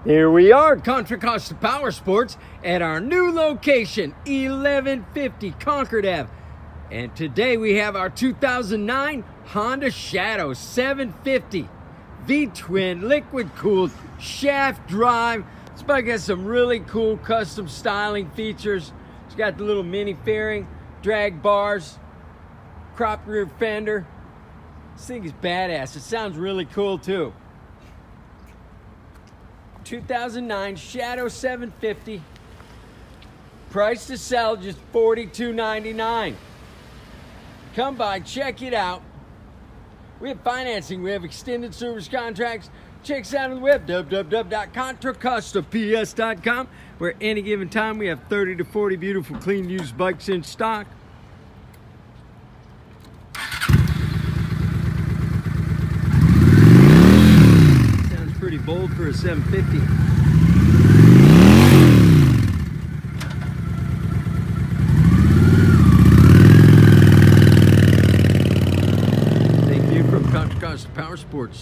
Here we are at Contra Costa Powersports at our new location, 1150 Concord Ave. And today we have our 2009 Honda Shadow 750 V-twin liquid cooled shaft drive. This bike has some really cool custom styling features. It's got the little mini fairing, drag bars, crop rear fender. This thing is badass. It sounds really cool too. 2009 Shadow 750. Price to sell just $42.99. Come by, check it out. We have financing, we have extended service contracts. Check us out on the web, www.contracostaps.com, where any given time we have 30 to 40 beautiful, clean, used bikes in stock. Sounds pretty bold for a 750. Contra Costa Powersports.